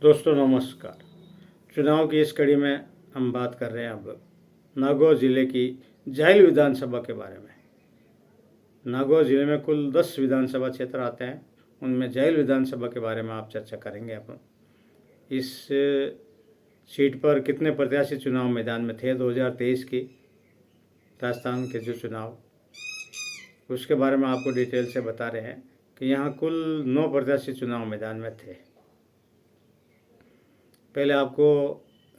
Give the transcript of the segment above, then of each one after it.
दोस्तों नमस्कार। चुनाव की इस कड़ी में हम बात कर रहे हैं अब नागौर ज़िले की जाहिल विधानसभा के बारे में। नागौर ज़िले में कुल 10 विधानसभा क्षेत्र आते हैं, उनमें जाहिल विधानसभा के बारे में आप चर्चा करेंगे। अपन इस सीट पर कितने प्रत्याशी चुनाव मैदान में थे 2023 की राजस्थान के जो चुनाव, उसके बारे में आपको डिटेल से बता रहे हैं कि यहाँ कुल 9 प्रत्याशी चुनाव मैदान में थे। पहले आपको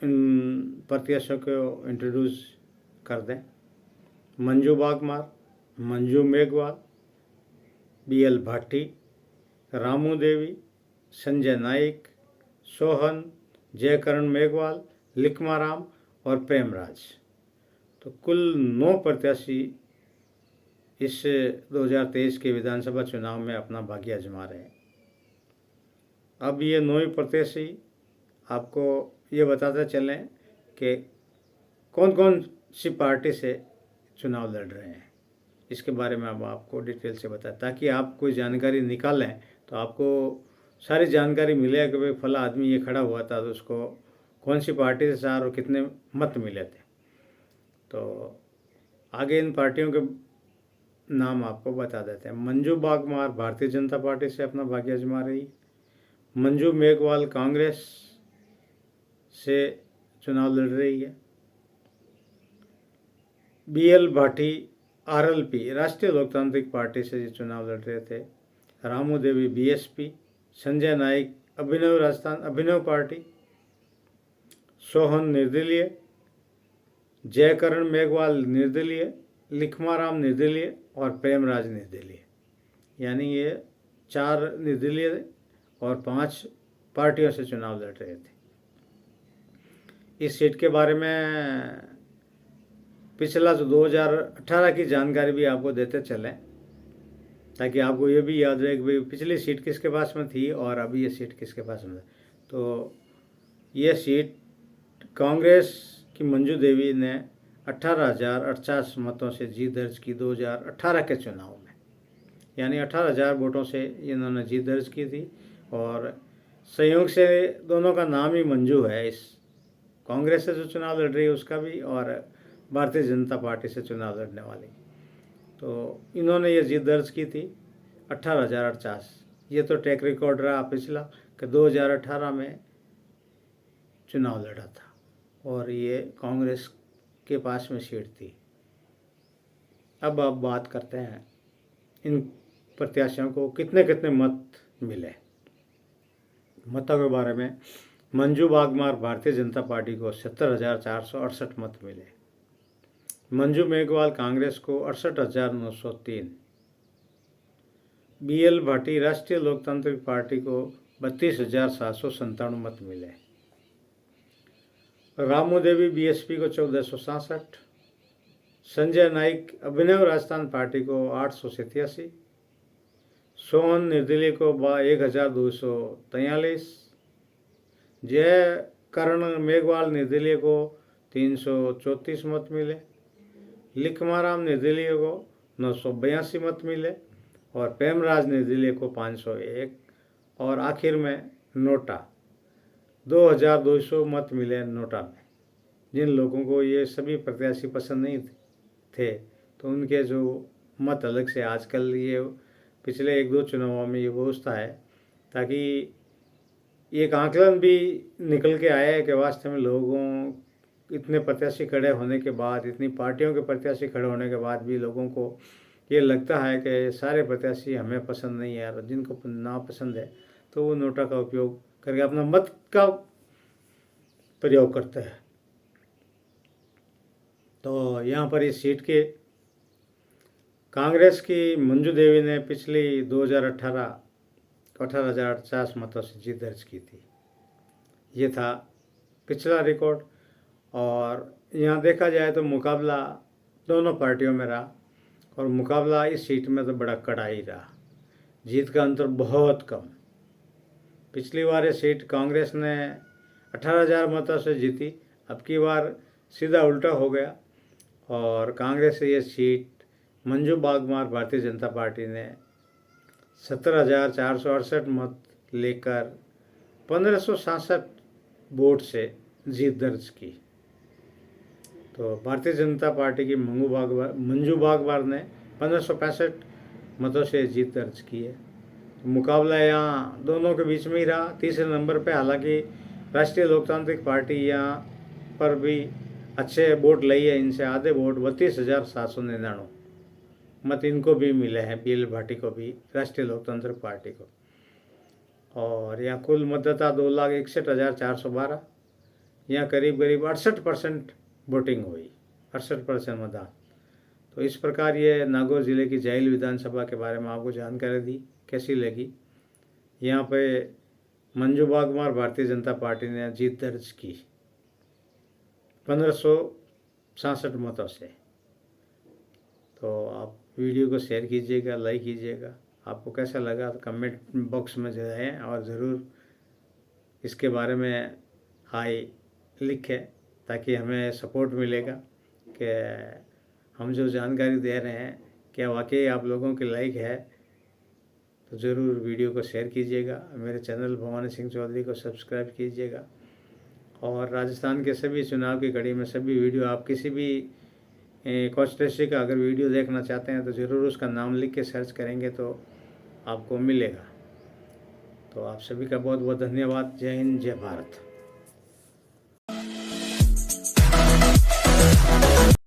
इन प्रत्याशियों को इंट्रोड्यूस कर दें। मंजू बागमार, मंजू मेघवाल, BL भाटी, रामू देवी, संजय नाइक, सोहन, जयकरण मेघवाल, लिखमाराम और प्रेमराज। तो कुल 9 प्रत्याशी इस 2023 के विधानसभा चुनाव में अपना भाग्य आजमा रहे हैं। अब ये 9 प्रत्याशी आपको ये बताते चलें कि कौन कौन सी पार्टी से चुनाव लड़ रहे हैं, इसके बारे में अब आपको डिटेल से बताएं, ताकि आप कोई जानकारी निकालें तो आपको सारी जानकारी मिले कि भाई फला आदमी ये खड़ा हुआ था तो उसको कौन सी पार्टी से सार और कितने मत मिले थे। तो आगे इन पार्टियों के नाम आपको बता देते हैं। मंजू बागमार भारतीय जनता पार्टी से अपना भाग्य आजमा रही। मंजू मेघवाल कांग्रेस से चुनाव लड़ रही है। BL भाटी RLP राष्ट्रीय लोकतांत्रिक पार्टी से ये चुनाव लड़ रहे थे। रामू देवी BSP, संजय नाइक अभिनव राजस्थान अभिनव पार्टी, सोहन निर्दलीय, जयकरण मेघवाल निर्दलीय, लिखमाराम निर्दलीय और प्रेमराज निर्दलीय। यानी ये 4 निर्दलीय और 5 पार्टियों से चुनाव लड़ रहे थे। इस सीट के बारे में पिछला जो 2018 की जानकारी भी आपको देते चलें, ताकि आपको ये भी याद रहे कि भाई पिछली सीट किसके पास में थी और अभी ये सीट किसके पास में है। तो ये सीट कांग्रेस की मंजू देवी ने 18,048 मतों से जीत दर्ज की 2018 के चुनाव में। यानी 18,000 वोटों से इन्होंने जीत दर्ज की थी और संयोग से दोनों का नाम ही मंजू है। इस कांग्रेस से जो चुनाव लड़ रही है उसका भी और भारतीय जनता पार्टी से चुनाव लड़ने वाली, तो इन्होंने ये जीत दर्ज की थी 18,048। ये तो ट्रैक रिकॉर्ड रहा पिछला कि 2018 में चुनाव लड़ा था और ये कांग्रेस के पास में सीट थी। अब आप बात करते हैं इन प्रत्याशियों को कितने कितने मत मिले। मतों के बारे में मंजू बागमार भारतीय जनता पार्टी को 70,468 मत मिले। मंजू मेघवाल कांग्रेस को 68,903। BL भाटी राष्ट्रीय लोकतांत्रिक पार्टी को 32,797 मत मिले। रामू देवी BSP को 1467, संजय नाइक अभिनव राजस्थान पार्टी को 887, सोहन निर्दलीय को 1,243, जयकरण मेघवाल निर्दलीय को 334 मत मिले, लिखमाराम निर्दलीय को 982 मत मिले और प्रेमराज निर्दलीय को 501 और आखिर में नोटा 2,200 मत मिले। नोटा में जिन लोगों को ये सभी प्रत्याशी पसंद नहीं थे तो उनके जो मत अलग से, आजकल ये पिछले 1-2 चुनावों में ये व्यवस्था है ताकि एक आकलन भी निकल के आया है कि वास्तव में लोगों इतने प्रत्याशी खड़े होने के बाद, इतनी पार्टियों के प्रत्याशी खड़े होने के बाद भी लोगों को ये लगता है कि सारे प्रत्याशी हमें पसंद नहीं है और जिनको ना पसंद है तो वो नोटा का उपयोग करके अपना मत का प्रयोग करते हैं। तो यहाँ पर इस सीट के कांग्रेस की मंजू देवी ने पिछली 2018 18,050 मतों से जीत दर्ज की थी। ये था पिछला रिकॉर्ड और यहाँ देखा जाए तो मुकाबला दोनों पार्टियों में रहा और मुकाबला इस सीट में तो बड़ा कड़ा ही रहा। जीत का अंतर बहुत कम। पिछली बार ये सीट कांग्रेस ने 18,000 मतों से जीती, अब की बार सीधा उल्टा हो गया और कांग्रेस से ये सीट मंजू बागमार भारतीय जनता पार्टी ने 70,468 मत लेकर 1567 वोट से जीत दर्ज की। तो भारतीय जनता पार्टी की मंजू बागवार ने 1565 मतों से जीत दर्ज की है। मुकाबला यहाँ दोनों के बीच में ही रहा। तीसरे नंबर पे हालांकि राष्ट्रीय लोकतांत्रिक पार्टी यहाँ पर भी अच्छे वोट ली है, इनसे आधे वोट 32,799 मत इनको भी मिले हैं, BL भाटी को भी, राष्ट्रीय लोकतांत्रिक पार्टी को। और यहाँ कुल मतदाता 2,61,412, यहाँ करीब 68% वोटिंग हुई, 68% मतदान। तो इस प्रकार ये नागौर ज़िले की जाइल विधानसभा के बारे में आपको जानकारी दी। कैसी लगी? यहाँ पे मंजू बागवार भारतीय जनता पार्टी ने जीत दर्ज की 1567 मतों से। तो आप वीडियो को शेयर कीजिएगा, लाइक कीजिएगा। आपको कैसा लगा तो कमेंट बॉक्स में जाएं और ज़रूर इसके बारे में हाई लिखें, ताकि हमें सपोर्ट मिलेगा कि हम जो जानकारी दे रहे हैं क्या वाकई आप लोगों की लाइक है। तो ज़रूर वीडियो को शेयर कीजिएगा। मेरे चैनल भवानी सिंह चौधरी को सब्सक्राइब कीजिएगा। और राजस्थान के सभी चुनाव की कड़ी में सभी वीडियो, आप किसी भी कॉन्स्टिट्यूंसी का अगर वीडियो देखना चाहते हैं तो ज़रूर उसका नाम लिख के सर्च करेंगे तो आपको मिलेगा। तो आप सभी का बहुत बहुत धन्यवाद। जय हिंद, जय भारत।